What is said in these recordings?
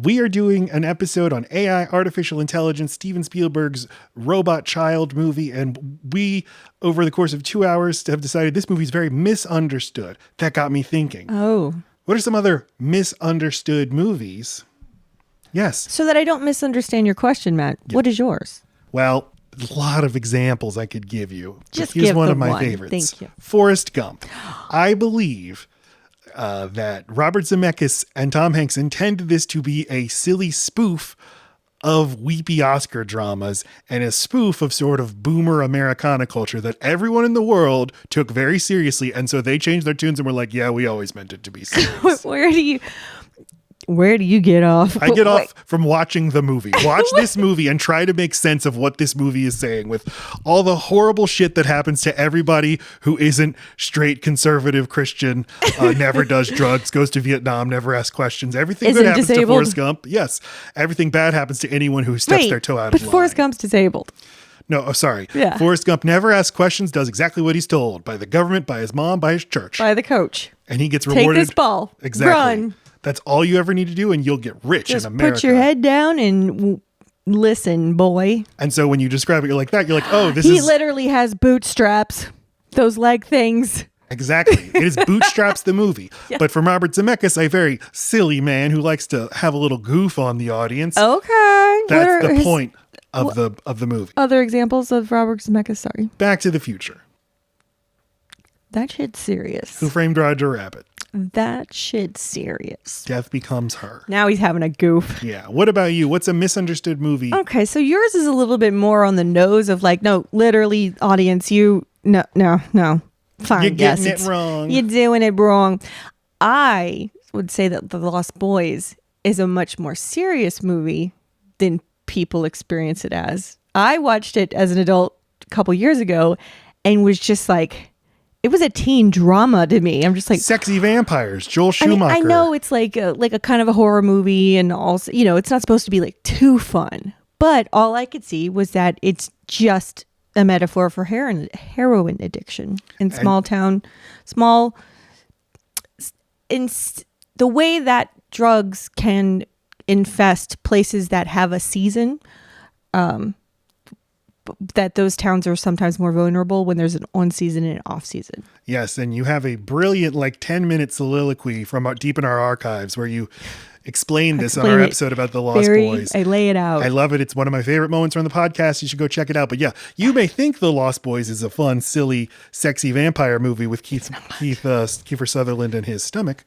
We are doing an episode on AI, artificial intelligence, Steven Spielberg's Robot Child movie, and we, over the course of 2 hours, have decided this movie is very misunderstood. That got me thinking. Oh. What are some other misunderstood movies? Yes. So that I don't misunderstand your question, Matt, what is yours? Well, a lot of examples I could give you. Just here's give one the of my one. favorites. Thank you. Forrest Gump. I believe that Robert Zemeckis and Tom Hanks intended this to be a silly spoof of weepy Oscar dramas and a spoof of sort of boomer Americana culture that everyone in the world took very seriously. And so they changed their tunes and were like, yeah, we always meant it to be serious. Where do you get off? I get off from watching the movie. Watch this movie and try to make sense of what this movie is saying with all the horrible shit that happens to everybody who isn't straight conservative Christian, never does drugs, goes to Vietnam, never asks questions. Everything good happens to Forrest Gump. Yes. Everything bad happens to anyone who steps their toe out of line. But Forrest Gump's disabled. No, sorry. Yeah. Forrest Gump never asks questions, does exactly what he's told by the government, by his mom, by his church. By the coach. And he gets rewarded. Take this ball. Exactly. Run. That's all you ever need to do, and you'll get rich Just in America. put your head down and listen, boy. And so when you describe it, you're like that. You're like, oh, He literally has bootstraps, those leg things. Exactly. It is Bootstraps the movie. Yeah. But from Robert Zemeckis, a very silly man who likes to have a little goof on the audience. Okay. That's the point of the movie. Other examples of Robert Zemeckis, sorry. Back to the Future. That shit's serious. Who Framed Roger Rabbit? That shit's serious. Death Becomes Her. Now he's having a goof. Yeah. What about you? What's a misunderstood movie? Okay, so yours is a little bit more on the nose of like, no, literally, audience, no. Fine, You're getting it wrong. You're doing it wrong. I would say that The Lost Boys is a much more serious movie than people experience it as. I watched it as an adult a couple years ago and was just like, it was a teen drama to me. I'm just like, Sexy Vampires, Joel Schumacher. I know it's like a kind of a horror movie, and also, it's not supposed to be like too fun. But all the way that drugs can infest places that have a season, that those towns are sometimes more vulnerable when there's an on season and an off season. Yes, and you have a brilliant 10-minute soliloquy from deep in our archives where you explain this on our episode about The Lost Boys. I lay it out. I love it. It's one of my favorite moments from the podcast. You should go check it out. But yeah, you may think The Lost Boys is a fun, silly, sexy vampire movie with Kiefer Sutherland and his stomach,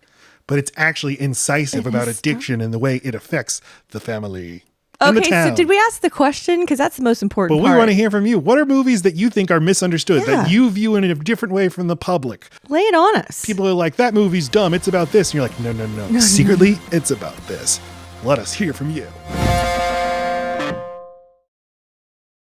but it's actually incisive about addiction and the way it affects the family. Okay, so did we ask the question? Because that's the most important part. But we want to hear from you. What are movies that you think are misunderstood, that you view in a different way from the public? Lay it on us. People are like, that movie's dumb. It's about this. And you're like, no. Secretly, it's about this. Let us hear from you.